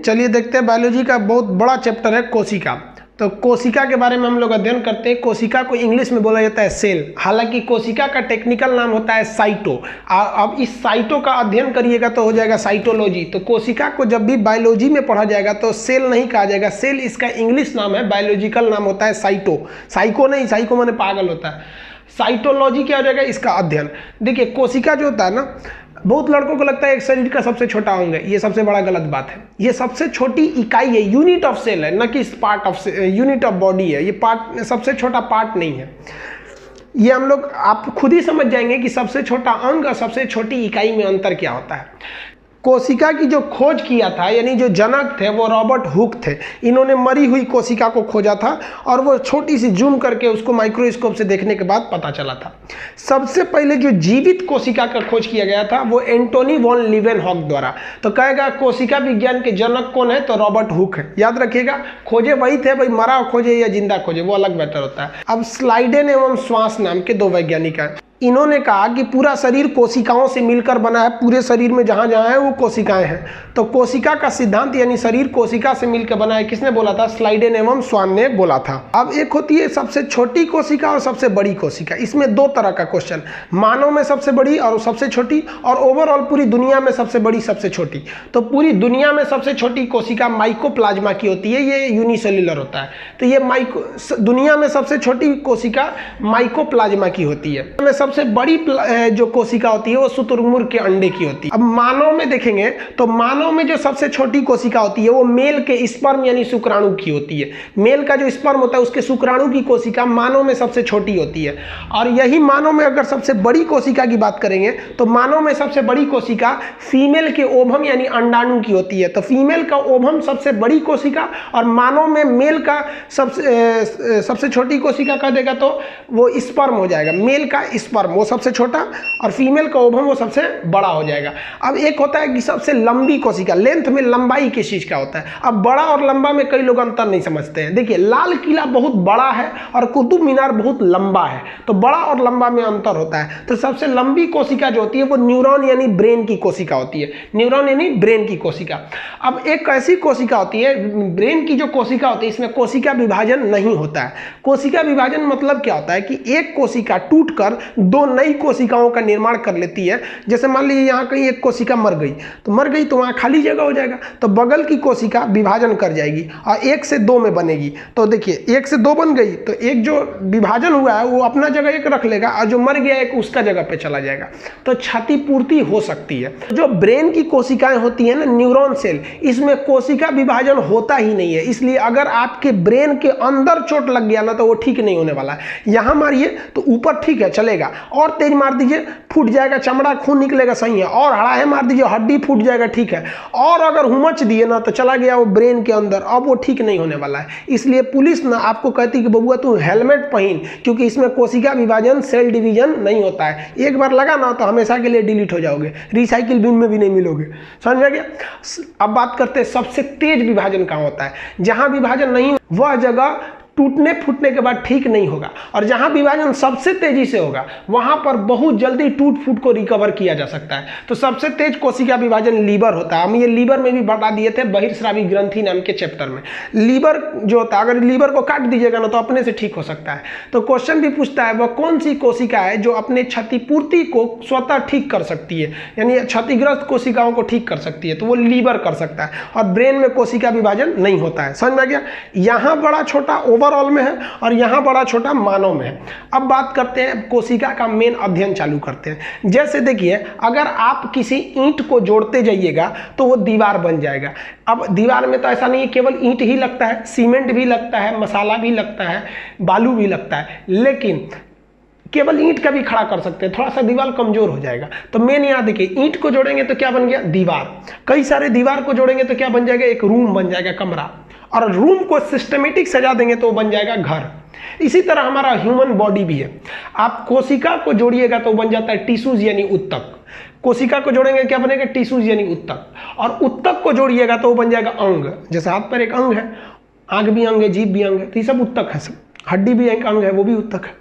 चलिए देखते हैं, बायोलॉजी का बहुत बड़ा चैप्टर है कोशिका। तो कोशिका के बारे में हम लोग अध्ययन करते हैं। कोशिका को इंग्लिश में बोला जाता है सेल, हालांकि कोशिका का टेक्निकल नाम होता है साइटो। अब इस साइटो का अध्ययन करिएगा तो हो जाएगा साइटोलॉजी। तो कोशिका को जब भी बायोलॉजी में पढ़ा जाएगा तो सेल नहीं कहा जाएगा, सेल इसका इंग्लिश नाम है, बायोलॉजिकल नाम होता है साइटो। साइको नहीं, साइको माने पागल होता है। साइटोलॉजी क्या हो जाएगा, इसका अध्ययन। देखिए कोशिका जो होता है ना, बहुत लड़कों को लगता है एक शरीर का सबसे छोटा अंग है, ये सबसे बड़ा गलत बात है। ये सबसे छोटी इकाई है, यूनिट ऑफ सेल है, न कि part of unit of body है। ये पार्ट सबसे छोटा पार्ट नहीं है। ये हम लोग आप खुद ही समझ जाएंगे कि सबसे छोटा अंग और सबसे छोटी इकाई में अंतर क्या होता है। कोशिका की जो खोज किया था, यानी जो जनक थे वो रॉबर्ट हुक थे। इन्होंने मरी हुई कोशिका को खोजा था और वो छोटी सी जूम करके उसको माइक्रोस्कोप से देखने के बाद पता चला था। सबसे पहले जो जीवित कोशिका का खोज किया गया था वो एंटोनी वॉन लीवेनहॉक द्वारा। तो कहेगा कोशिका विज्ञान के जनक कौन है, तो रॉबर्ट हुक है। याद रखिएगा, खोजे वही थे, भाई मरा खोजे या जिंदा खोजे वो अलग मैटर होता है। अब स्लाइडेन एवं श्वास नाम के दो वैज्ञानिक हैं। इन्होंने कहा कि पूरा शरीर कोशिकाओं से मिलकर बना है, पूरे शरीर में जहां जहां है वो कोशिकाएं हैं। तो कोशिका का सिद्धांत यानी शरीर कोशिका से मिलकर बना है, किसने बोला था, स्लाइडेन एवं स्वान ने बोला था। अब एक होती है सबसे छोटी कोशिका और सबसे बड़ी कोशिका। इसमें दो तरह का क्वेश्चन, मानव में सबसे बड़ी और सबसे छोटी, और ओवरऑल पूरी दुनिया में सबसे बड़ी सबसे छोटी। तो पूरी दुनिया में सबसे छोटी कोशिका माइकोप्लाज्मा की होती है, ये यूनिसेल्युलर होता है। तो ये दुनिया में सबसे छोटी कोशिका माइकोप्लाज्मा की होती है। सबसे बड़ी जो कोशिका होती है वो शुतुरमुर्ग के अंडे की होती है। अब मानव में देखेंगे तो मानव में जो सबसे छोटी कोशिका होती है वो मेल के स्पर्म यानी शुक्राणु की होती है। मेल का जो स्पर्म होता है उसके शुक्राणु की कोशिका मानव में सबसे छोटी होती है। और यही मानव में अगर सबसे बड़ी कोशिका की बात करेंगे तो मानव में सबसे बड़ी कोशिका फीमेल के ओवम यानी अंडाणु की होती है। तो फीमेल का ओवम सबसे बड़ी कोशिका और मानव में मेल का सबसे छोटी कोशिका कह देगा तो वो स्पर्म हो जाएगा। मेल का स्पर्म वो सबसे छोटा और फीमेल का ओवम वो सबसे बड़ा हो जाएगा। अब एक होता है कि सबसे लंबी कोशिका, लेंथ में लंबाई किस चीज का होता है। अब बड़ा और लंबा में कई लोग अंतर नहीं समझते हैं। देखिए लाल किला बहुत बड़ा है और कुतुब मीनार बहुत लंबा है, तो बड़ा और लंबा में अंतर होता है। तो सबसे लंबी कोशिका जो होती है वो न्यूरॉन यानी ब्रेन की कोशिका होती है। न्यूरॉन यानी ब्रेन की कोशिका। अब एक ऐसी कोशिका होती है, ब्रेन की जो कोशिका होती है इसमें कोशिका विभाजन नहीं होता है। कोशिका विभाजन मतलब क्या होता है कि एक कोशिका टूटकर दो नई कोशिकाओं का निर्माण कर लेती है। जैसे मान लीजिए यहाँ कहीं एक कोशिका मर गई तो वहाँ खाली जगह हो जाएगा, तो बगल की कोशिका विभाजन कर जाएगी और 1 से 2 में बनेगी। तो देखिए 1 से 2 बन गई तो एक जो विभाजन हुआ है वो अपना जगह एक रख लेगा और जो मर गया एक उसका जगह पे चला जाएगा। तो क्षतिपूर्ति हो सकती है। जो ब्रेन की कोशिकाएं होती है ना, न्यूरॉन सेल, इसमें कोशिका विभाजन होता ही नहीं है। इसलिए अगर आपके ब्रेन के अंदर चोट लग गया ना तो वो ठीक नहीं होने वाला है। यहाँ मारिए तो ऊपर ठीक है चलेगा, और तेज मार दीजिए फूट जाएगा, चमड़ा खून निकलेगा सही है, और हड़ाहे मार दीजिए हड्डी फूट जाएगा ठीक है, और अगर हुमच दिए ना तो चला गया वो ब्रेन के अंदर, अब वो ठीक नहीं होने वाला है। इसलिए पुलिस ना आपको कहती कि बबुआ तू हेलमेट पहन, क्योंकि इसमें कोशिका विभाजन सेल डिवीजन नहीं होता है। एक बार लगा ना तो हमेशा के लिए डिलीट हो जाओगे, रिसाइकिल बिन में भी नहीं मिलोगे। समझ में गया। अब बात करते हैं सबसे तेज विभाजन कहाँ होता है। जहां विभाजन नहीं वह जगह टूटने फूटने के बाद ठीक नहीं होगा, और जहां विभाजन सबसे तेजी से होगा वहां पर बहुत जल्दी टूट फूट को रिकवर किया जा सकता है। तो सबसे तेज कोशिका विभाजन लीवर होता है। हम ये लीवर में भी बता दिए थे बहिर्स्रावी ग्रंथि नाम के चैप्टर में। लीवर जो होता है, अगर लीवर को काट दीजिएगा ना तो अपने से ठीक हो सकता है। तो क्वेश्चन भी पूछता है वह कौन सी कोशिका है जो अपने क्षतिपूर्ति को स्वतः ठीक कर सकती है, यानी क्षतिग्रस्त कोशिकाओं को ठीक कर सकती है, तो वो लीवर कर सकता है। और ब्रेन में कोशिका विभाजन नहीं होता है। समझ में आ गया। यहाँ बड़ा छोटा ओवरऑल में है और यहाँ बड़ा छोटा मानव में है। अब बात करते हैं कोशिका का मेन अध्ययन चालू करते हैं। जैसे देखिए अगर आप किसी ईंट को जोड़ते जाइएगा तो वो दीवार बन जाएगा। अब दीवार में तो ऐसा नहीं है केवल ईंट ही लगता है, सीमेंट भी लगता है, मसाला भी लगता है, बालू भी लगता है, लेकिन केवल ईंट का भी खड़ा कर सकते हैं, थोड़ा सा दीवार कमजोर हो जाएगा। तो मेन यहाँ देखिए ईंट को जोड़ेंगे तो क्या बन गया, दीवार। कई सारे दीवार को जोड़ेंगे तो क्या बन जाएगा, एक रूम बन जाएगा, कमरा। और रूम को सिस्टमेटिक सजा देंगे तो बन जाएगा घर। इसी तरह हमारा ह्यूमन बॉडी भी है। आप कोशिका को जोड़िएगा तो बन जाता है टिश्यूज यानी उत्तक। कोशिका को जोड़ेंगे क्या बनेगा, टिश्यूज यानी उत्तक। और उत्तक को जोड़िएगा तो वो बन जाएगा अंग। जैसे हाथ पर एक अंग है, आंख भी अंग है, जीभ भी अंग है, तो ये सब उत्तक है। सब हड्डी भी एक अंग है, वो भी उत्तक है।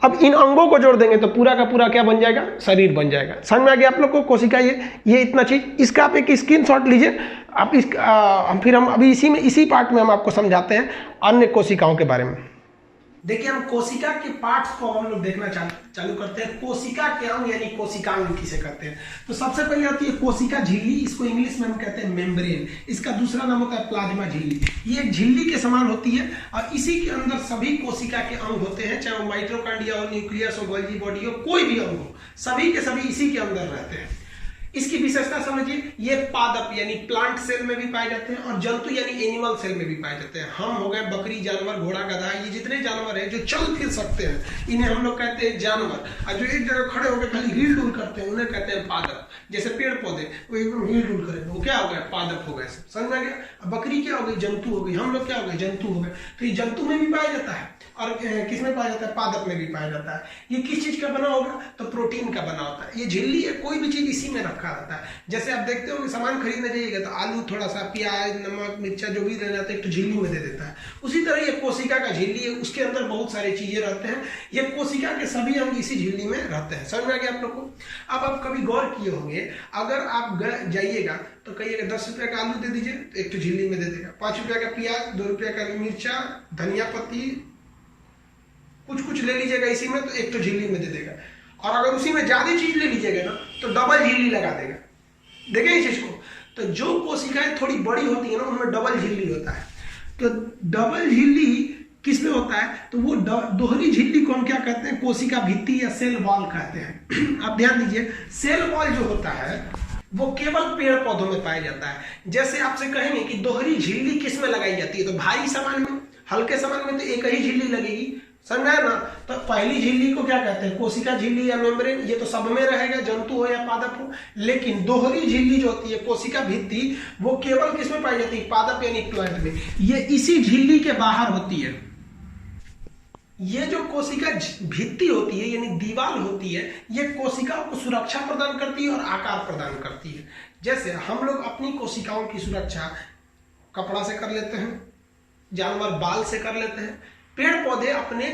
अब इन अंगों को जोड़ देंगे तो पूरा का पूरा क्या बन जाएगा, शरीर बन जाएगा। समझ में आ गया आप लोग को कोशिका, ये इतना चीज, इसका आप एक स्क्रीनशॉट लीजिए आप। फिर हम अभी इसी पार्ट में हम आपको समझाते हैं अन्य कोशिकाओं के बारे में। देखिए हम कोशिका के पार्ट्स को हम लोग देखना चालू करते हैं। कोशिका के अंग यानी कोशिकांग किसे कहते हैं, तो सबसे पहले आती है कोशिका झिल्ली, इसको इंग्लिश में हम कहते हैं मेम्ब्रेन। इसका दूसरा नाम होता है प्लाज्मा झिल्ली। ये एक झिल्ली के समान होती है और इसी के अंदर सभी कोशिका के अंग होते हैं, चाहे वो माइटोकॉन्ड्रिया हो, न्यूक्लियस हो, गोल्गी बॉडी हो, कोई भी अंग हो, सभी के सभी इसी के अंदर रहते हैं। इसकी विशेषता समझिए, ये पादप यानी प्लांट सेल में भी पाए जाते हैं और जंतु यानी एनिमल सेल में भी पाए जाते हैं। हम हो गए बकरी, जानवर, घोड़ा, गधा, ये जितने जानवर हैं जो चल फिर सकते हैं इन्हें हम लोग कहते हैं जानवर, और जो एक जगह खड़े होकर खाली हिल डुल करते हैं उन्हें कहते हैं पादप। जैसे पेड़ पौधे वो एकदम हिल डुल करेंगे, वो क्या हो गया, पादप हो गए। समझ में गया। बकरी क्या हो गई, जंतु हो गई। हम लोग क्या हो गए, जंतु हो गए। तो ये जंतु में भी पाया जाता है और किस में पाया जाता है, पादप में भी पाया जाता है। ये किस चीज का बना होगा, तो प्रोटीन का बना होता है। ये झिल्ली है, कोई भी चीज इसी में रखा रहता है। जैसे आप देखते हो सामान खरीदने जाइएगा तो आलू, थोड़ा सा प्याज, नमक, मिर्चा जो भी ले जाते हैं एक तो झिल्ली में दे देता है। उसी तरह ये कोशिका का झिल्ली है, उसके अंदर बहुत सारी चीजें रहते हैं। ये कोशिका के सभी अंग इसी झिल्ली में रहते हैं। समझ में आ गया आप लोग को। अब आप कभी गौर किए होंगे, अगर आप जाइएगा तो कहिएगा 10 रुपए का आलू दे दीजिए, तो एक तो झिल्ली में दे देगा। 5 रुपए का प्याज, 2 रुपए का मिर्चा, धनिया पत्ती, कुछ ले लीजिएगा इसी में, तो एक तो झिल्ली में दे देगा। और अगर उसी में ज्यादा चीज ले लीजिएगा ना तो डबल झिल्ली लगा देगा। देखें इस चीज को। तो जो कोशिकाएं थोड़ी बड़ी होती है ना उनमें डबल झिल्ली होता है। तो डबल झिल्ली किसमें होता है, तो वो दोहरी झिल्ली को हम क्या कहते हैं, कोशिका भित्ति या सेल वॉल कहते हैं। आप ध्यान दीजिए, सेल वॉल जो होता है वो केवल पेड़ पौधों में पाया जाता है। जैसे आपसे कहेंगे कि दोहरी झिल्ली किस में लगाई जाती है, तो भारी सामान में, हल्के सामान में तो एक ही झिल्ली लगेगी। समझ आया ना। तो पहली झिल्ली को क्या कहते हैं, कोशिका झिल्ली या मेम्ब्रेन। ये तो सब में रहेगा, जंतु हो या पादप हो। लेकिन दोहरी झिल्ली जो होती है, कोशिका भित्ति, वो केवल किसमें पाई जाती है, पादप यानी प्लांट में। ये इसी झिल्ली के बाहर होती है। ये जो कोशिका भित्ति होती है यानी दीवार होती है, ये कोशिकाओं को सुरक्षा प्रदान करती है और आकार प्रदान करती है। जैसे हम लोग अपनी कोशिकाओं की सुरक्षा कपड़ा से कर लेते हैं, जानवर बाल से कर लेते हैं, पेड़ पौधे अपने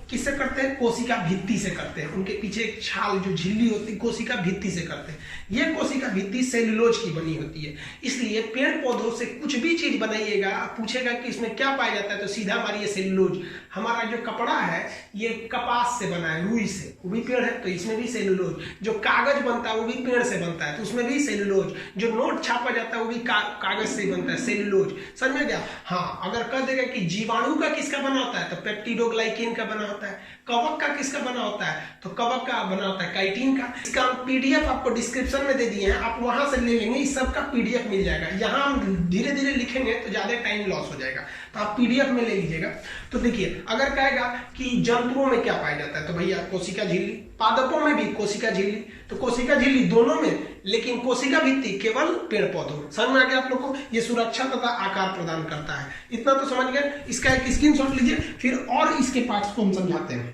किससे करते हैं, कोशिका भित्ति से करते हैं। उनके पीछे एक छाल जो झिल्ली होती है, कोशिका भित्ति से करते हैं। ये कोशिका भित्ति सेलुलोज की बनी होती है। इसलिए पेड़ पौधों से कुछ भी चीज बनाइएगा, पूछेगा कि इसमें क्या पाया जाता है, तो सीधा मारिए सेलुलोज। हमारा जो कपड़ा है ये कपास से बना है, रुई से, वो भी पेड़ है, तो इसमें भी सेलुलोज। जो कागज बनता है वो भी पेड़ से बनता है, तो उसमें भी सेलुलोज। जो नोट छापा जाता है वो भी कागज से बनता है, सेलुलोज। समझ में गया। हाँ, अगर कह देगा कि जीवाणु का किसका बना होता है, तो पेप्टिडोग्लाइकेन का बना होता है। कवक का किसका बना होता है, तो कवक का बना होता है काइटिन का। इसका हम पीडीएफ आपको डिस्क्रिप्शन में दे दिए हैं, आप वहां से ले लेंगे, इस सब का पीडीएफ मिल जाएगा। यहाँ हम धीरे धीरे लिखेंगे तो ज्यादा टाइम लॉस हो जाएगा, तो आप पीडीएफ में ले लीजिएगा। तो देखिए, अगर कहेगा कि जंतुओं में क्या पाया जाता है, तो भैया कोशिका झिल्ली, पादपों में भी कोशिका झिल्ली, तो कोशिका झिल्ली दोनों में, लेकिन कोशिका भित्ति केवल पेड़ पौधों में। समझ में आ गया आप लोग को। ये सुरक्षा तथा आकार प्रदान करता है। इतना तो समझ गए। इसका एक स्क्रीनशॉट लीजिए, फिर और इसके पार्ट्स को हम समझाते हैं।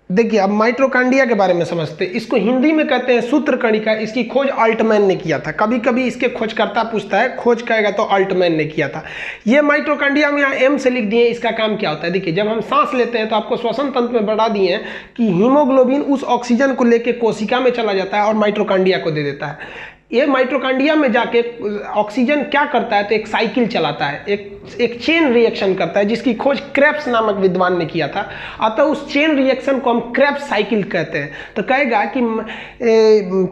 देखिए, अब माइटोकॉन्ड्रिया के बारे में समझते हैं। इसको हिंदी में कहते हैं सूत्रकणिका। इसकी खोज अल्टमैन ने किया था। कभी कभी इसके खोजकर्ता पूछता है, खोज कहेगा तो अल्टमैन ने किया था। ये माइटोकॉन्ड्रिया में यहाँ एम से लिख दिए। इसका काम क्या होता है, देखिए, जब हम सांस लेते हैं तो आपको श्वसन तंत्र में बढ़ा दिए हैं कि हीमोग्लोबिन उस ऑक्सीजन को लेकर कोशिका में चला जाता है और माइटोकॉन्ड्रिया को दे देता है। ये माइटोकॉन्ड्रिया में जाके ऑक्सीजन क्या करता है, तो एक साइकिल चलाता है, एक चेन रिएक्शन करता है, जिसकी खोज क्रेब्स नामक विद्वान ने किया था। अतः उस चेन रिएक्शन को हम क्रेब्स साइकिल कहते हैं। तो कहेगा कि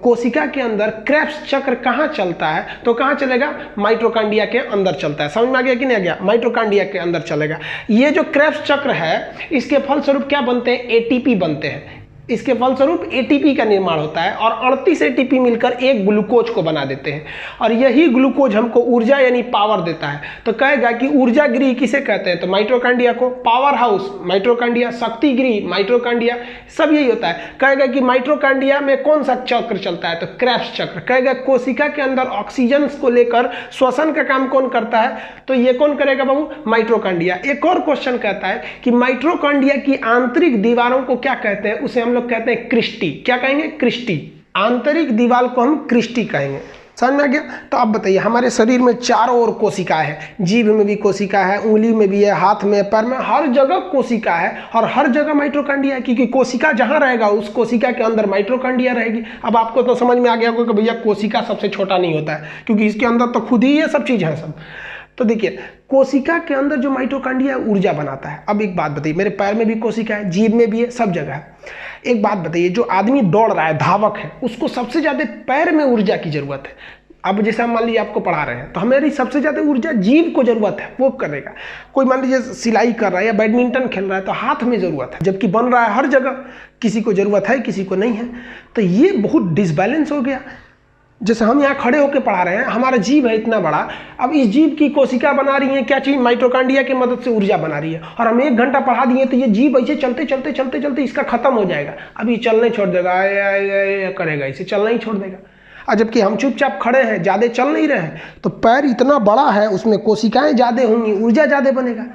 कोशिका के अंदर क्रेब्स चक्र कहाँ चलता है, तो कहाँ चलेगा, माइटोकॉन्ड्रिया के अंदर चलता है। समझ में आ गया कि नहीं आ गया, माइटोकॉन्ड्रिया के अंदर चलेगा। ये जो क्रेब्स चक्र है, इसके फलस्वरूप क्या बनते हैं, एटीपी बनते हैं। इसके फलस्वरूप एटीपी का निर्माण होता है और 38 एटीपी मिलकर एक ग्लूकोज को बना देते हैं और यही ग्लूकोज हमको ऊर्जा यानी पावर देता है। तो कहेगा कि ऊर्जा गृह किसे कहते हैं, तो माइटोकॉन्ड्रिया को। पावर हाउस माइटोकॉन्ड्रिया, शक्ति गृह माइटोकॉन्ड्रिया, सब यही होता है। कहेगा कि माइटोकॉन्ड्रिया में कौन सा चक्र चलता है, तो क्रेब्स चक्र। कहेगा कोशिका के अंदर ऑक्सीजन को लेकर श्वसन का काम कौन करता है, तो ये कौन करेगा बाबू, माइटोकॉन्ड्रिया। एक और क्वेश्चन कहता है कि माइटोकॉन्ड्रिया की आंतरिक दीवारों को क्या कहते हैं, उसे हम लोग कहते हैं क्रिस्टी। क्या कहेंगे, क्रिस्टी। आंतरिक दीवार को हम क्रिस्टी कहेंगे। समझ में आ गया। तो अब बताइए, हमारे शरीर में चारों ओर कोशिका है, जीभ में भी कोशिका है, उंगली में भी है, हाथ में, पैर में, हर जगह कोशिका है और हर जगह माइटोकॉन्ड्रिया है, क्योंकि कोशिका जहां रहेगा उस कोशिका के अंदर माइटोकॉन्ड्रिया रहेगी। अब आपको तो समझ में आ गया होगा कि भैया कोशिका सबसे छोटा नहीं होता है, क्योंकि इसके अंदर तो खुद ही ये सब चीज़ है सब। तो देखिए, कोशिका के अंदर जो माइटोकॉन्ड्रिया है ऊर्जा बनाता है। अब एक बात बताइए, मेरे पैर में भी कोशिका है, जीभ में भी है, सब जगह है। एक बात बताइए, जो आदमी दौड़ रहा है, धावक है, उसको सबसे ज़्यादा पैर में ऊर्जा की जरूरत है। अब जैसे हम मान लीजिए आपको पढ़ा रहे हैं तो हमारी सबसे ज़्यादा ऊर्जा जीभ को जरूरत है, वो करेगा। कोई मान लीजिए सिलाई कर रहा है या बैडमिंटन खेल रहा है तो हाथ में ज़रूरत है, जबकि बन रहा है हर जगह, किसी को ज़रूरत है किसी को नहीं है। तो ये बहुत डिसबैलेंस हो गया। जैसे हम यहाँ खड़े होकर पढ़ा रहे हैं, हमारा जीभ है इतना बड़ा, अब इस जीभ की कोशिका बना रही है क्या चीज़, माइटोकॉन्ड्रिया की मदद से ऊर्जा बना रही है, और हम 1 घंटा पढ़ा दिए तो ये जीभ ऐसे चलते चलते चलते चलते इसका खत्म हो जाएगा। अब ये चलने छोड़ देगा, करेगा, इसे चलना ही छोड़ देगा। और जबकि हम चुपचाप खड़े हैं, ज़्यादा चल नहीं रहे हैं, तो पैर इतना बड़ा है, उसमें कोशिकाएं ज़्यादा होंगी, ऊर्जा ज़्यादा बनेगा।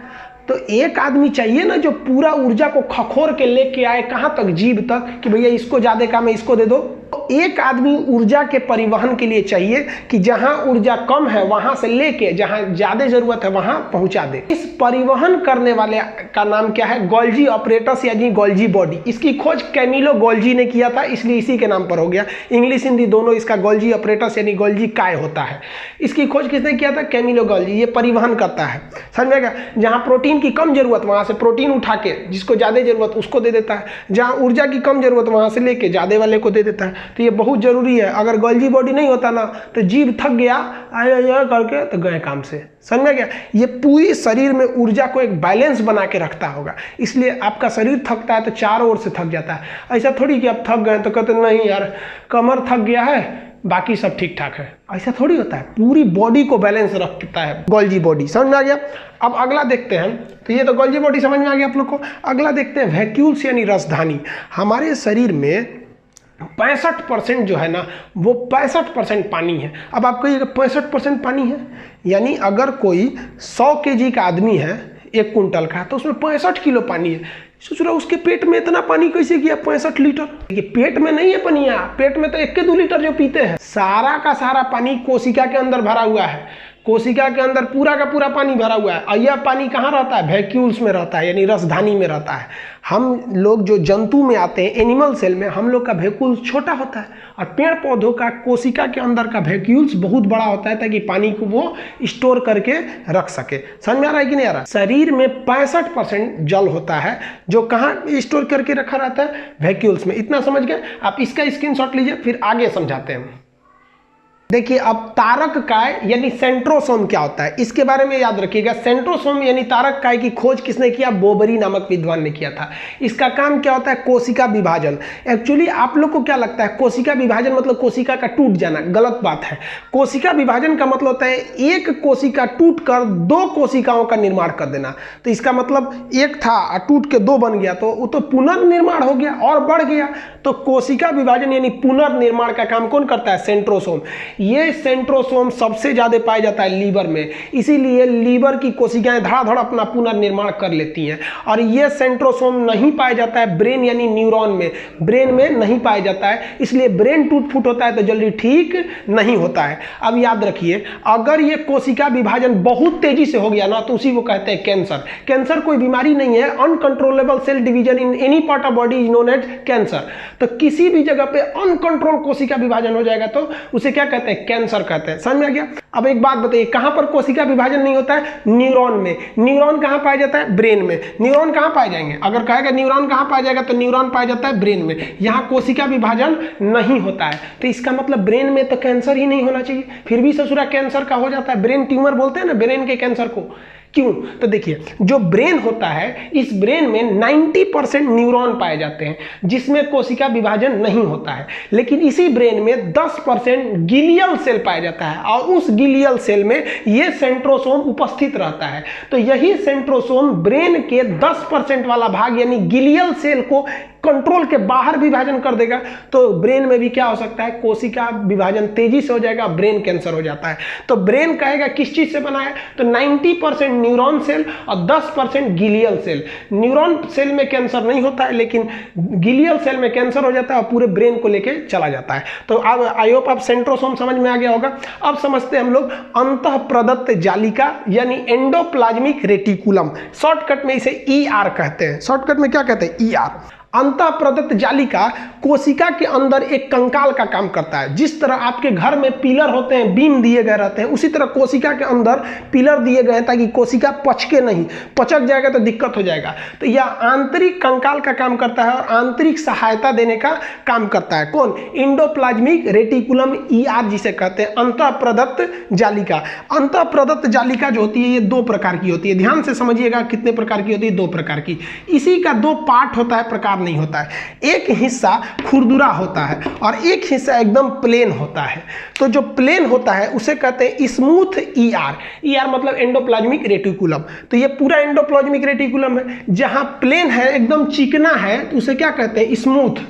तो एक आदमी चाहिए ना जो पूरा ऊर्जा को खखोर के लेके आए, कहाँ तक, जीभ तक, कि भैया इसको ज़्यादा काम है, इसको दे दो। तो एक आदमी ऊर्जा के परिवहन के लिए चाहिए कि जहां ऊर्जा कम है वहां से लेके जहां ज्यादा जरूरत है वहां पहुंचा दे। इस परिवहन करने वाले का नाम क्या है, गोल्जी ऑपरेटस यानी गोल्जी बॉडी। इसकी खोज कैमिलो गोल्जी ने किया था, इसलिए इसी के नाम पर हो गया। इंग्लिश हिंदी दोनों इसका गोल्जी ऑपरेटस यानी गोल्जी काय होता है। इसकी खोज किसने किया था, कैमिलो गोल्जी। ये परिवहन करता है, समझेगा। जहां प्रोटीन की कम जरूरत वहां से प्रोटीन उठा के जिसको ज्यादा जरूरत उसको दे देता है, जहां ऊर्जा की कम जरूरत वहां से लेके ज्यादा वाले को दे देता है। तो ये बहुत जरूरी है। अगर गोल्जी बॉडी नहीं होता ना तो जीभ थक गया आया करके तो गए काम से, समझ में गया। ये पूरी शरीर में ऊर्जा को एक बैलेंस बना के रखता होगा, इसलिए आपका शरीर थकता है तो चारों ओर से थक जाता है। ऐसा थोड़ी कि आप थक गए तो कहते नहीं यार कमर थक गया है बाकी सब ठीक ठाक है, ऐसा थोड़ी होता है। पूरी बॉडी को बैलेंस रखता है गोल्जी बॉडी, समझ में आ गया। अब अगला देखते हैं, तो ये तो गोल्जी बॉडी समझ में आ गया आप लोग को। अगला देखते हैं वैक्यूल्स यानी रसधानी। हमारे शरीर में 65% जो है ना वो 65% पानी है। अब आप कहिएगा 65% पानी है, यानी अगर कोई 100 kg का आदमी है 1 कुंटल का, तो उसमें 65 किलो पानी है। सोच रहा उसके पेट में इतना पानी कैसे गया, 65 लीटर। ये पेट में नहीं है पनिया, पेट में तो 1 के 2 लीटर जो पीते हैं। सारा का सारा पानी कोशिका के अंदर भरा हुआ है, कोशिका के अंदर पूरा का पूरा पानी भरा हुआ है। और यह पानी कहाँ रहता है, वैक्यूल्स में रहता है, यानी रसधानी में रहता है। हम लोग जो जंतु में आते हैं, एनिमल सेल में, हम लोग का वैक्यूल्स छोटा होता है, और पेड़ पौधों का कोशिका के अंदर का वैक्यूल्स बहुत बड़ा होता है, ताकि पानी को वो स्टोर करके रख सके। समझ में आ रहा है कि नहीं आ रहा। शरीर में 65% जल होता है, जो कहाँ स्टोर करके रखा रहता है, वैक्यूल्स में। इतना समझ गए। आप इसका स्क्रीनशॉट लीजिए, फिर आगे समझाते हैं। देखिए, अब तारक काय यानी सेंट्रोसोम क्या होता है इसके बारे में याद रखिएगा। सेंट्रोसोम यानी तारक काय की खोज किसने किया, बोबरी नामक विद्वान ने किया था। इसका काम क्या होता है, कोशिका विभाजन। एक्चुअली आप लोग को क्या लगता है, कोशिका विभाजन मतलब कोशिका का टूट जाना, गलत बात है। कोशिका विभाजन का मतलब होता है एक कोशिका टूट कर 2 कोशिकाओं का निर्माण कर देना। तो इसका मतलब एक था टूट के 2 बन गया, तो वो तो पुनर्निर्माण हो गया और बढ़ गया। तो कोशिका विभाजन यानी पुनर्निर्माण का काम कौन करता है, सेंट्रोसोम। ये सेंट्रोसोम सबसे ज्यादा पाया जाता है लीवर में, इसीलिए लीवर की कोशिकाएं धड़ाधड़ अपना पुनर्निर्माण कर लेती हैं। और ये सेंट्रोसोम नहीं पाया जाता है ब्रेन यानी न्यूरॉन में, ब्रेन में नहीं पाया जाता है, इसलिए ब्रेन टूट फूट होता है तो जल्दी ठीक नहीं होता है। अब याद रखिए, अगर ये कोशिका विभाजन बहुत तेजी से हो गया ना तो उसी को कहते हैं कैंसर। कैंसर कोई बीमारी नहीं है, uncontrollable cell division in any part of body is known as cancer. तो किसी भी जगह पे अनकंट्रोल कोशिका विभाजन हो जाएगा तो उसे क्या कहते हैं, कैंसर कहते हैं। समझ में आ गया। अब एक बात बताइए, कहां पर कोशिका विभाजन नहीं होता है, न्यूरॉन में। न्यूरॉन कहां पाया जाता है, ब्रेन में। न्यूरॉन कहां पाए जाएंगे, अगर कहेगा न्यूरॉन कहां पाया जाएगा तो न्यूरॉन पाया जाता है ब्रेन में। यहां कोशिका विभाजन नहीं होता है, तो इसका मतलब ब्रेन में तो कैंसर ही नहीं होना चाहिए, फिर भी ससुरा कैंसर का हो जाता है। ब्रेन ट्यूमर बोलते हैं ना ब्रेन के कैंसर को। क्यों, तो देखिए, जो ब्रेन होता है इस ब्रेन में 90% न्यूरॉन पाए जाते हैं जिसमें कोशिका विभाजन नहीं होता है, लेकिन इसी ब्रेन में 10% गिलियल सेल पाया जाता है, और उस गिलियल सेल में यह सेंट्रोसोम उपस्थित रहता है। तो यही सेंट्रोसोम ब्रेन के 10% वाला भाग यानी गिलियल सेल को कंट्रोल के बाहर विभाजन कर देगा तो ब्रेन में भी क्या हो सकता है, कोशिका विभाजन तेजी से हो जाएगा, ब्रेन कैंसर हो जाता है। तो ब्रेन कहेगा किस चीज से बना है, तो 90% न्यूरॉन सेल और 10% गिलियल सेल। न्यूरॉन सेल में कैंसर नहीं होता है, लेकिन गिलियल सेल में कैंसर हो जाता है और पूरे ब्रेन को लेके चला जाता है। तो अब आई होप आप सेंट्रोसोम समझ में आ गया होगा। अब समझते हैं हम लोग अंतः प्रदत्त जालिका यानी एंडोप्लाज्मिक रेटिकुलम, शॉर्टकट में इसे ER कहते हैं। शॉर्टकट में क्या कहते हैं, ER। अंतः प्रदत्त जालिका कोशिका के अंदर एक कंकाल का काम करता है। जिस तरह आपके घर में पिलर होते हैं, बीम दिए गए रहते हैं, उसी तरह कोशिका के अंदर पिलर दिए गए हैं ताकि कोशिका पचके नहीं, पचक जाएगा तो दिक्कत हो जाएगा। तो यह आंतरिक कंकाल का काम करता है और आंतरिक सहायता देने का काम करता है। कौन, एंडोप्लाज्मिक रेटिकुलम, ER जिसे कहते हैं अंतः प्रदत्त जालिका। अंतः प्रदत्त जालिका जो होती है ये 2 प्रकार की होती है। ध्यान से समझिएगा कितने प्रकार की होती है, 2 प्रकार की। इसी का 2 पार्ट होता है, प्रकार नहीं होता है। एक हिस्सा खुरदुरा होता है और एक हिस्सा एकदम प्लेन होता है। तो जो प्लेन होता है उसे कहते हैं स्मूथ ER। ER मतलब एंडोप्लाज्मिक रेटिकुलम। तो ये पूरा एंडोप्लाज्मिक रेटिकुलम है। जहां प्लेन है, एकदम चिकना है, तो उसे क्या कहते हैं, स्मूथ।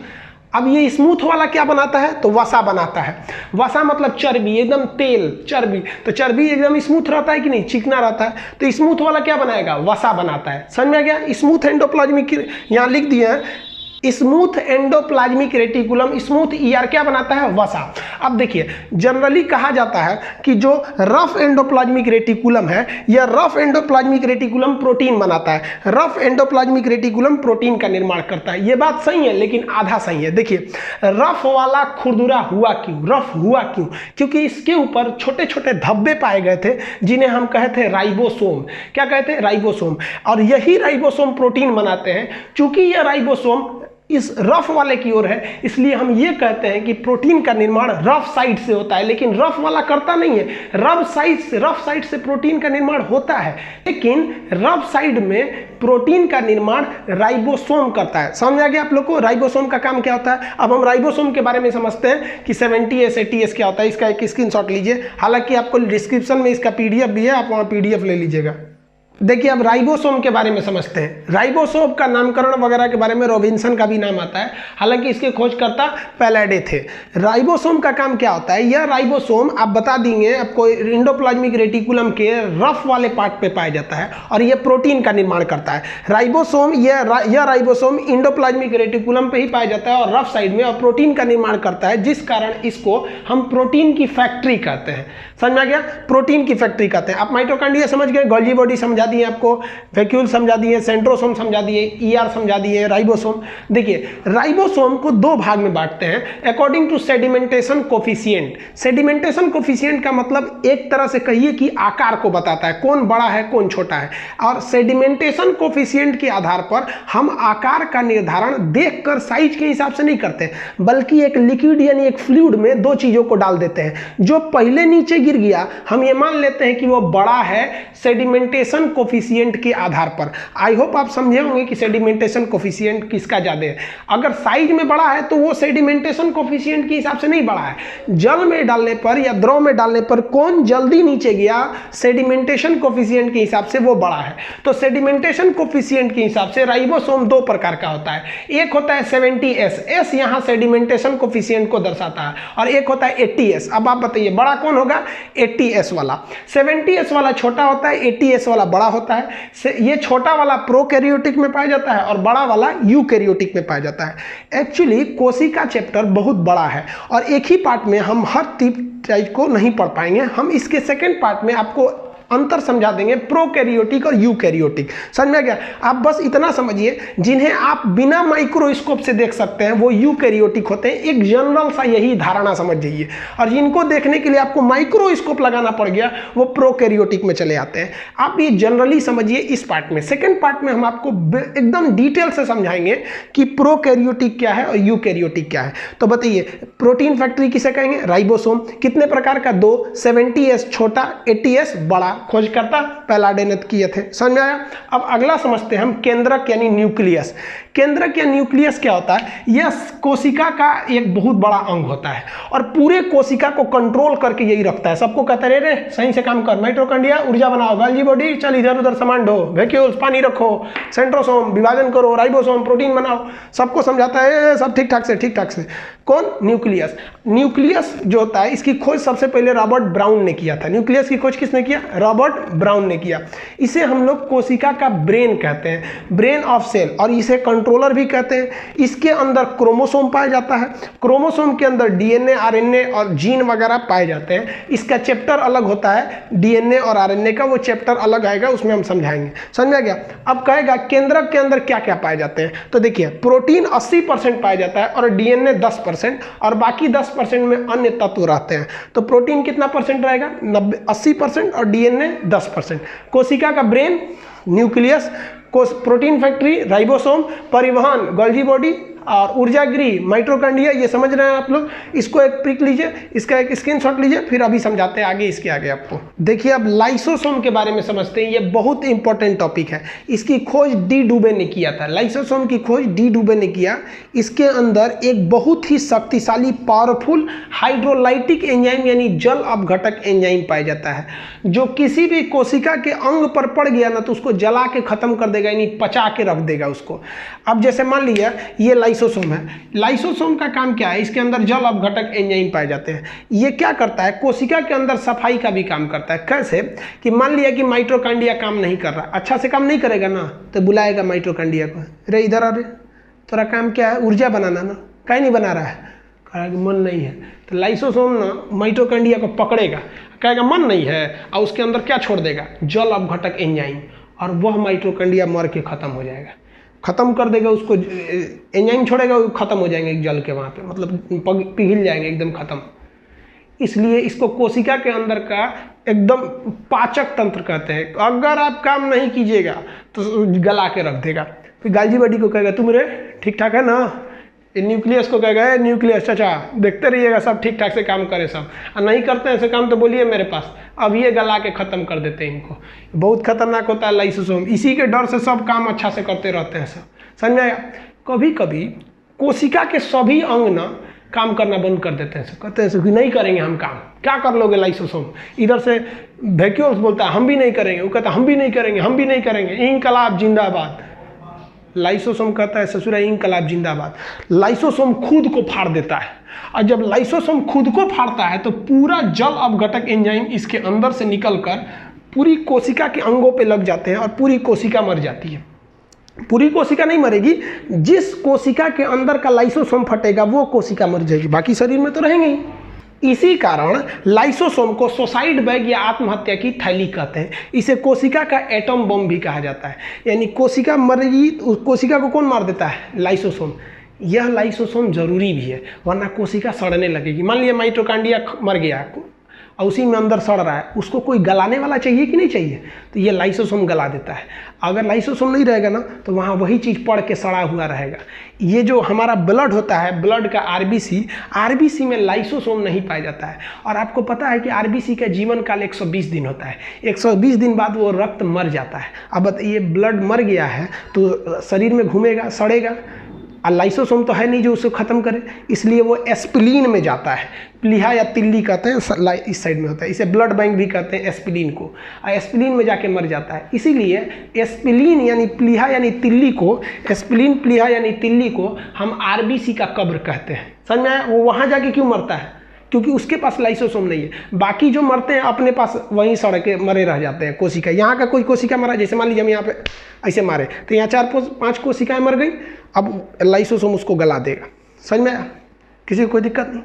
अब ये स्मूथ वाला क्या बनाता है, तो वसा बनाता है। वसा मतलब चर्बी, एकदम तेल, चर्बी। तो चर्बी एकदम स्मूथ रहता है कि नहीं, चिकना रहता है। तो स्मूथ वाला क्या बनाएगा, वसा बनाता है। समझ में आ गया। स्मूथ एंडोप्लाज्मिक, यहाँ लिख दिए हैं smooth endoplasmic reticulum, smooth ER क्या बनाता है, वसा। अब देखिए जनरली कहा जाता है कि जो रफ एंडोप्लाज्मिक रेटिकुलम है, यह रफ एंडोप्लाज्मिक रेटिकुलम प्रोटीन बनाता है। रफ एंडोप्लाज्मिक रेटिकुलम प्रोटीन का निर्माण करता है। यह बात सही है, लेकिन आधा सही है। देखिए रफ वाला खुरदुरा हुआ क्यों, रफ हुआ क्यों, क्योंकि इसके ऊपर छोटे छोटे धब्बे पाए गए थे जिन्हें हम कहते हैं राइबोसोम। क्या कहते हैं, राइबोसोम। और यही राइबोसोम प्रोटीन बनाते हैं। चूंकि यह राइबोसोम इस रफ वाले की ओर है, इसलिए हम ये कहते हैं कि प्रोटीन का निर्माण रफ साइड से होता है। लेकिन रफ वाला करता नहीं है, रफ साइड से प्रोटीन का निर्माण होता है, लेकिन रफ साइड में प्रोटीन का निर्माण राइबोसोम करता है। समझ आ गया आप लोग को राइबोसोम का काम क्या होता है। अब हम राइबोसोम के बारे में समझते हैं कि 70S 80S क्या होता है। इसका एक स्क्रीनशॉट लीजिए, हालांकि आपको डिस्क्रिप्शन में इसका PDF भी है, आप वहाँ PDF ले लीजिएगा। देखिए अब राइबोसोम के बारे में समझते हैं। राइबोसोम का नामकरण वगैरह के बारे में रॉबिन्सन का भी नाम आता है, हालांकि इसके खोजकर्ता पैलाडे थे। राइबोसोम का काम क्या होता है, यह राइबोसोम आप बता देंगे आपको एंडोप्लाज्मिक रेटिकुलम के रफ वाले पार्ट पे पाया जाता है और यह प्रोटीन का निर्माण करता है। राइबोसोम यह राइबोसोम एंडोप्लाज्मिक रेटिकुलम पे ही पाया जाता है और रफ साइड में, और प्रोटीन का निर्माण करता है, जिस कारण इसको हम प्रोटीन की फैक्ट्री कहते हैं। समझ में आ गया, प्रोटीन की फैक्ट्री कहते हैं। आप माइटोकॉन्ड्रिया समझ गए, गोल्गी बॉडी समझा दिए आपको, वैक्यूल समझा दिए, सेंट्रोसोम समझा दिए, ER समझा दिए, राइबोसोम। देखिए राइबोसोम को 2 भाग में बांटते हैं according to sedimentation coefficient. Sedimentation coefficient का मतलब एक तरह से कहिए कि आकार को बताता है, कौन बड़ा है कौन छोटा है। और सेडिमेंटेशन कोफिशिएंट के आधार पर हम आकार का निर्धारण देखकर साइज के हिसाब से नहीं करते, बल्कि एक लिक्विड यानी एक फ्लूइड में 2 चीजों को डाल देते हैं। जो पहले नीचे गिर गया हम ये मान लेते हैं कि वो बड़ा है सेडिमेंटेशन कोफिशिएंट के आधार पर। आई होप आप समझे होंगे कि सेडिमेंटेशन कोफिशिएंट किसका ज्यादा है। अगर साइज में बड़ा है तो वो सेडिमेंटेशन कोफिशिएंट के हिसाब से नहीं बड़ा है, जल में डालने पर या द्रव में डालने पर कौन जल्दी नीचे गया, सेडिमेंटेशन कोफिशिएंट के हिसाब से वो बड़ा है। तो सेडिमेंटेशन कोफिशिएंट के हिसाब से राइबोसोम 2 प्रकार का होता है। एक होता है 70S, S यहां सेडिमेंटेशन कोफिशिएंट को दर्शाता है, और एक होता है 80S। अब आप बताइए बड़ा कौन होगा, 80S वाला। 70S वाला छोटा होता है, 80S वाला बड़ा होता है। ये छोटा वाला प्रोकैरियोटिक में पाया जाता है और बड़ा वाला यूकैरियोटिक में पाया जाता है। एक्चुअली कोशिका चैप्टर बहुत बड़ा है और एक ही पार्ट में हम हर टाइप को नहीं पढ़ पाएंगे। हम इसके सेकेंड पार्ट में आपको अंतर समझा देंगे प्रोकैरियोटिक और यूकैरियोटिक। समझ में आ गया। आप बस इतना समझिए, जिन्हें आप बिना माइक्रोस्कोप से देख सकते हैं वो यूकैरियोटिक होते हैं। एक जनरल सा यही धारणा समझ जाइए, और जिनको देखने के लिए आपको माइक्रोस्कोप लगाना पड़ गया वो प्रोकैरियोटिक में चले आते हैं। आप ये जनरली समझिए इस पार्ट में। सेकेंड पार्ट में हम आपको एकदम डिटेल से समझाएंगे कि प्रोकैरियोटिक क्या है और यूकैरियोटिक क्या है। तो बताइए प्रोटीन फैक्ट्री किसे कहेंगे, राइबोसोम। कितने प्रकार का, 2, 70S छोटा, 80S बड़ा। खोजकर्ता पैलाडेनेट किए थे। समझ में आया? अब अगला समझते हैं हम केंद्रक यानी न्यूक्लियस। केंद्रक या न्यूक्लियस क्या होता है? यह कोशिका का एक बहुत बड़ा अंग होता है और पूरे कोशिका को कंट्रोल करके यही रखता है। सबको कहता है रे सही से काम कर, माइटोकॉन्ड्रिया ऊर्जा बनाओ, गोल्गी बॉडी चल इधर उधर सामान ढो, वैक्यूल्स पानी रखो, सेंट्रोसोम विभाजन करो, राइबोसोम प्रोटीन बनाओ, सबको समझाता है सब ठीक ठाक से। कौन? न्यूक्लियस। न्यूक्लियस जो होता है इसकी खोज सबसे पहले रॉबर्ट ब्राउन ने किया था। न्यूक्लियस की खोज किसने किया? रॉबर्ट ब्राउन ने किया। इसे हम लोग कोशिका का ब्रेन कहते हैं, ब्रेन ऑफ सेल, और इसे कंट्रोलर भी कहते हैं। इसके अंदर क्रोमोसोम पाया जाता है, क्रोमोसोम के अंदर डीएनए आरएनए और जीन वगैरह पाए जाते हैं। इसका चैप्टर अलग होता है, डीएनए और आरएनए का, वो चैप्टर अलग आएगा, उसमें हम समझाएंगे। समझ में गया? अब कहेगा केंद्रक के अंदर क्या क्या पाए जाते हैं, तो देखिए प्रोटीन 80% पाया जाता है और डीएनए 10% और बाकी 10% में अन्य तत्व रहते हैं। तो प्रोटीन कितना परसेंट रहेगा? 80% और डीएनए 10%। कोशिका का brain nucleus, protein factory ribosome, परिवहन गोल्गी बॉडी और ऊर्जा गृह माइटोकॉन्ड्रिया। ये समझ रहे हैं आप लोग? इसको एक प्रिक लीजिए, इसका एक स्क्रीनशॉट लीजिए, फिर अभी समझाते हैं आगे इसके आगे आपको। देखिए अब लाइसोसोम के बारे में समझते हैं। ये बहुत इंपॉर्टेंट टॉपिक है। इसकी खोज डी डुबे ने किया था। लाइसोसोम की खोज डी डुबे ने किया। इसके अंदर एक बहुत ही शक्तिशाली पावरफुल हाइड्रोलाइटिक एंजाइम यानी जल अपघटक एंजाइम पाया जाता है, जो किसी भी कोशिका के अंग पर पड़ गया ना तो उसको जला के खत्म कर देगा, यानी पचा के रख देगा उसको। अब जैसे मान लिया ये लाइसोसोम है। लाइसोसोम का काम क्या है? इसके अंदर जल अपघटक एंजाइम पाए जाते हैं। ये क्या करता है? कोशिका के अंदर सफाई का भी काम करता है। कैसे? कि मान लिया कि माइटोकॉन्ड्रिया काम नहीं कर रहा, अच्छा से काम नहीं करेगा ना, तो बुलाएगा माइटोकॉन्ड्रिया को, रे इधर आ रे, तेरा काम क्या है? ऊर्जा बनाना ना, काहे नहीं बना रहा है? कहेगा कि मन नहीं है। तो लाइसोसोम ना माइटोकॉन्ड्रिया को पकड़ेगा, कहेगा मन नहीं है, और उसके अंदर क्या छोड़ देगा? जल अपघटक एंजाइम, और वह माइटोकॉन्ड्रिया मर के खत्म हो जाएगा, खत्म कर देगा उसको। एंजाइम छोड़ेगा वो खत्म हो जाएंगे जल के वहाँ पे, मतलब पिघल जाएंगे एकदम खत्म। इसलिए इसको कोशिका के अंदर का एकदम पाचक तंत्र कहते हैं। अगर आप काम नहीं कीजिएगा तो गला के रख देगा। फिर गोल्गी बॉडी को कहेगा तुम रे ठीक ठाक है ना, न्यूक्लियस को कहेगा न्यूक्लियस चाचा देखते रहिएगा सब ठीक ठाक से काम करे सब, और नहीं करते हैं ऐसे काम तो बोलिए मेरे पास, अब ये गला के ख़त्म कर देते हैं इनको। बहुत खतरनाक होता है लाइसोसोम, इसी के डर से सब काम अच्छा से करते रहते हैं सब। समझ में आया? कभी कभी कोशिका के सभी अंग ना काम करना बंद कर देते हैं, कहते हैं कि नहीं करेंगे हम काम। क्या कर लोगे लाइसोसोम? इधर से वैक्यूल्स बोलता है हम भी नहीं करेंगे, वो कहता है हम भी नहीं करेंगे, हम भी नहीं करेंगे, इंकलाब जिंदाबाद। लाइसोसोम कहता है ससुरा इंकलाब जिंदाबाद। लाइसोसोम खुद को फाड़ देता है, और जब लाइसोसोम खुद को फाड़ता है तो पूरा जल अपघटक एंजाइम इसके अंदर से निकलकर पूरी कोशिका के अंगों पे लग जाते हैं और पूरी कोशिका मर जाती है। पूरी कोशिका नहीं मरेगी, जिस कोशिका के अंदर का लाइसोसोम फटेगा वो कोशिका मर जाएगी, बाकी शरीर में तो रहेंगे ही। इसी कारण लाइसोसोम को सुसाइड बैग या आत्महत्या की थैली कहते हैं। इसे कोशिका का एटम बम भी कहा जाता है, यानी कोशिका मरेगी, उस कोशिका को कौन मार देता है? लाइसोसोम। यह लाइसोसोम जरूरी भी है, वरना कोशिका सड़ने लगेगी। मान लिया माइटोकॉन्ड्रिया मर गया और उसी में अंदर सड़ रहा है, उसको कोई गलाने वाला चाहिए कि नहीं चाहिए? तो ये लाइसोसोम गला देता है। अगर लाइसोसोम नहीं रहेगा ना तो वहाँ वही चीज़ पड़ के सड़ा हुआ रहेगा। ये जो हमारा ब्लड होता है, ब्लड का आरबीसी में लाइसोसोम नहीं पाया जाता है। और आपको पता है कि आरबीसी का जीवन काल 120 दिन होता है। 120 दिन बाद वो रक्त मर जाता है। अब ये ब्लड मर गया है तो शरीर में घूमेगा, सड़ेगा, और लाइसोसोम तो है नहीं जो उसको ख़त्म करे, इसलिए वो एस्पिलीन में जाता है। प्लीहा या तिल्ली कहते हैं, इस साइड में होता है, इसे ब्लड बैंक भी कहते हैं एस्पिलीन को, और एस्पिलीन में जाके मर जाता है। इसीलिए एस्पिलीन यानी प्लीहा यानी तिल्ली को, एस्पिलीन प्लीहा यानी तिल्ली को हम आरबीसी का कब्र कहते हैं। समझ में आया? वो वहाँ जाके क्यों मरता है? क्योंकि उसके पास लाइसोसोम नहीं है। बाकी जो मरते हैं अपने पास वहीं सड़ के मरे रह जाते हैं कोशिका। यहाँ का कोई कोशिका मरा, जैसे मान लीजिए हम यहाँ पे ऐसे मारे तो यहाँ 4-5 कोशिकाएं मर गई, अब लाइसोसोम उसको गला देगा। समझ में आया? किसी को कोई दिक्कत नहीं।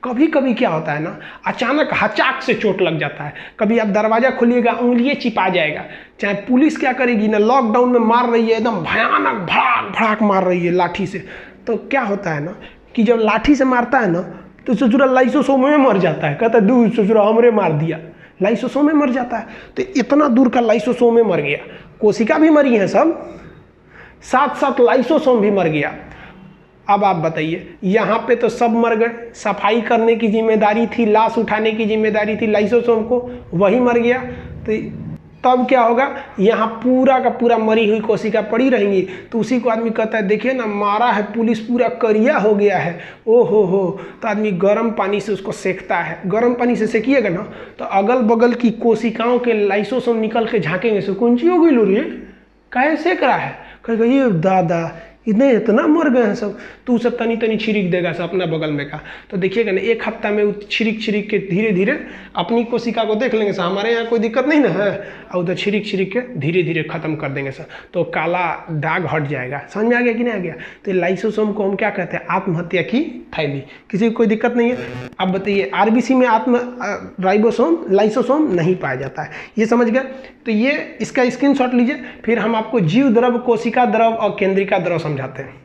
कभी कभी क्या होता है ना, अचानक हचाक से चोट लग जाता है। कभी आप दरवाज़ा खोलिएगा उंगलियाँ चिपा जाएगा। चाहे पुलिस क्या करेगी ना, लॉकडाउन में मार रही है, एकदम भयानक भड़ाक भड़ाक मार रही है लाठी से, तो क्या होता है ना कि जब लाठी से मारता है ना तो ससुरा लाइसोसोम में मर जाता है। कहता है दूर ससुरा हमरे मार दिया, लाइसोसोम में मर जाता है। तो इतना दूर का लाइसोसोम में मर गया, कोशिका भी मरी है सब, साथ साथ लाइसोसोम भी मर गया। अब आप बताइए, यहाँ पे तो सब मर गए, सफाई करने की जिम्मेदारी थी, लाश उठाने की जिम्मेदारी थी लाइसोसोम को, वही मर गया। तो तो तब क्या होगा, यहाँ पूरा का पूरा मरी हुई कोशिका पड़ी रहेंगी। तो उसी को आदमी कहता है देखिए ना, मारा है पुलिस, पूरा करिया हो गया है, ओ हो। तो आदमी गर्म पानी से उसको सेकता है। गर्म पानी से सेकिएगा ना तो अगल बगल की कोशिकाओं के लाइसोसोम निकल के झाँकेंगे, से कौन सी हो गई लो रे, काहे सेक रहा है, कहेगा ये दादा इतना मर गए हैं सब। तो सब तनी तनी छिड़क देगा सब अपना बगल में का। तो देखिएगा ना, एक हफ्ता में छिड़क के धीरे धीरे अपनी कोशिका को देख लेंगे सर, हमारे यहाँ कोई दिक्कत नहीं ना है, और उधर छिड़क के धीरे धीरे खत्म कर देंगे सर। तो काला दाग हट जाएगा। समझ में आ गया कि नहीं आ गया? तो लाइसोसोम को हम क्या कहते हैं, आत्महत्या की थैली। किसी को कोई दिक्कत नहीं है? अब बताइए, आरबीसी में लाइसोसोम नहीं पाया जाता है, ये समझ गए? तो ये इसका स्क्रीनशॉट लीजिए, फिर हम आपको जीव द्रव, कोशिका द्रव और केंद्रिका द्रव समझाते हैं।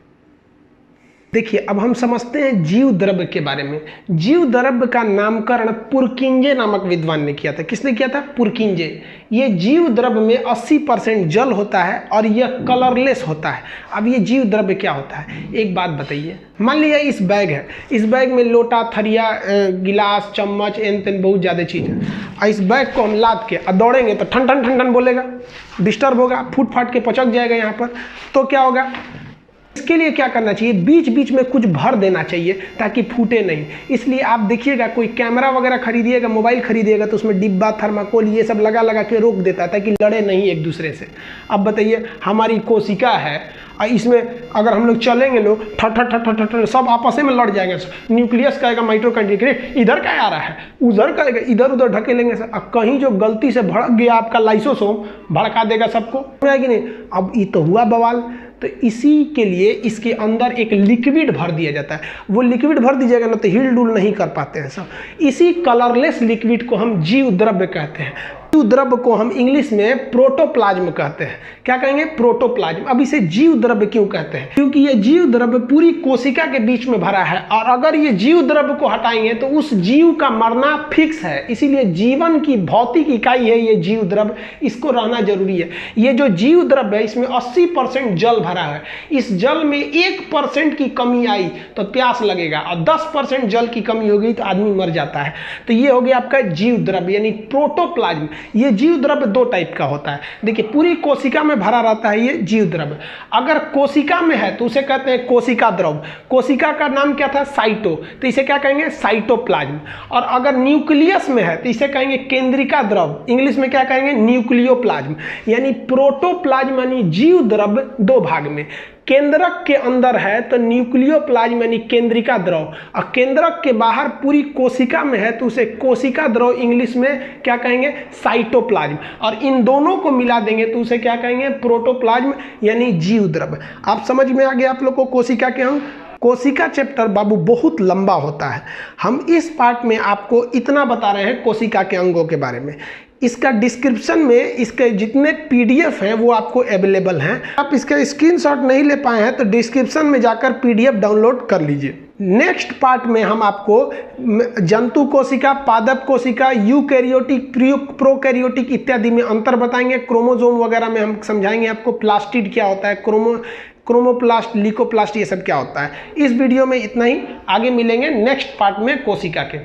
देखिए, अब हम समझते हैं जीव द्रव के बारे में। जीव द्रव का नामकरण पुरकिंजे नामक विद्वान ने किया था। किसने किया था? पुरकिंजे। ये जीव द्रव में 80% जल होता है और यह कलरलेस होता है। अब ये जीव द्रव क्या होता है, एक बात बताइए। मान लिया इस बैग है, इस बैग में लोटा, थरिया, गिलास, चम्मच, एन तेन बहुत ज़्यादा चीज़ है, और इस बैग को हम लाद के दौड़ेंगे तो ठन ठन ठन ठन बोलेगा, डिस्टर्ब होगा, फूट फाट के पचक जाएगा यहाँ पर। तो क्या होगा, इसके लिए क्या करना चाहिए, बीच बीच में कुछ भर देना चाहिए ताकि फूटे नहीं। इसलिए आप देखिएगा, कोई कैमरा वगैरह खरीदिएगा, मोबाइल खरीदिएगा, तो उसमें डिब्बा, थर्माकोल ये सब लगा के रोक देता है ताकि लड़े नहीं एक दूसरे से। अब बताइए, हमारी कोशिका है और इसमें अगर हम लोग चलेंगे, लोग ठट सब आपस में लड़ जाएंगे। न्यूक्लियस कहेगा माइटोकॉन्ड्रिया, इधर क्या आ रहा है, उधर कहेगा, इधर उधर ढकेलेंगे सर। अब कहीं जो गलती से भड़क गया आपका लाइसोसोम, भड़का देगा सबको, कि नहीं? अब ये तो हुआ बवाल। तो इसी के लिए इसके अंदर एक लिक्विड भर दिया जाता है। वो लिक्विड भर दीजिएगा ना तो हिल डुल नहीं कर पाते हैं सब। इसी कलरलेस लिक्विड को हम जीव द्रव्य कहते हैं। जीव द्रव्य को हम इंग्लिश में प्रोटोप्लाज्म कहते हैं। क्या कहेंगे? प्रोटोप्लाज्म। अब इसे जीव द्रव्य क्यों कहते हैं? क्योंकि ये जीव द्रव्य पूरी कोशिका के बीच में भरा है, और अगर ये जीव द्रव्य को हटाएंगे तो उस जीव का मरना फिक्स है। इसीलिए जीवन की भौतिक इकाई है ये जीव द्रव्य, इसको रहना जरूरी है। ये जो जीव द्रव्य है इसमें 80% जल भरा है। इस जल में 1% की कमी आई तो प्यास लगेगा, और 10% जल की कमी हो गई तो आदमी मर जाता है। तो ये हो गया आपका जीव द्रव्य यानी प्रोटोप्लाज्म। ये जीव द्रव्य दो टाइप का होता है। देखिए, पूरी कोशिका में भरा रहता है ये जीव द्रव्य। अगर कोशिका में है तो उसे कहते हैं कोशिका द्रव। कोशिका का नाम क्या था? साइटो, तो इसे क्या कहेंगे? साइटोप्लाज्म। और अगर न्यूक्लियस में है तो इसे कहेंगे केंद्रिका द्रव। इंग्लिश में क्या कहेंगे? न्यूक्लियोप्लाज्म। यानी प्रोटोप्लाज्म यानी जीव द्रव्य दो भाग में। केंद्रक के अंदर है तो न्यूक्लियोप्लाज्म यानी केंद्रिका द्रव, और केंद्रक के बाहर पूरी कोशिका में है तो उसे कोशिका द्रव, इंग्लिश में क्या कहेंगे? साइटोप्लाज्म। और इन दोनों को मिला देंगे तो उसे क्या कहेंगे? प्रोटोप्लाज्म यानी जीव द्रव्य। आप समझ में आ गया आप लोग को कोशिका के अंग? कोशिका चैप्टर बाबू बहुत लंबा होता है, हम इस पार्ट में आपको इतना बता रहे हैं कोशिका के अंगों के बारे में। इसका डिस्क्रिप्शन में इसके जितने पीडीएफ हैं वो आपको अवेलेबल हैं। आप इसका स्क्रीनशॉट नहीं ले पाए हैं तो डिस्क्रिप्शन में जाकर पीडीएफ डाउनलोड कर लीजिए। नेक्स्ट पार्ट में हम आपको जंतु कोशिका, पादप कोशिका, यूकैरियोटिक, प्रोकैरियोटिक इत्यादि में अंतर बताएंगे। क्रोमोसोम वगैरह में हम समझाएंगे आपको प्लास्टिड क्या होता है, क्रोमोप्लास्ट, लीकोप्लास्ट, ये सब क्या होता है। इस वीडियो में इतना ही, आगे मिलेंगे नेक्स्ट पार्ट में कोशिका के।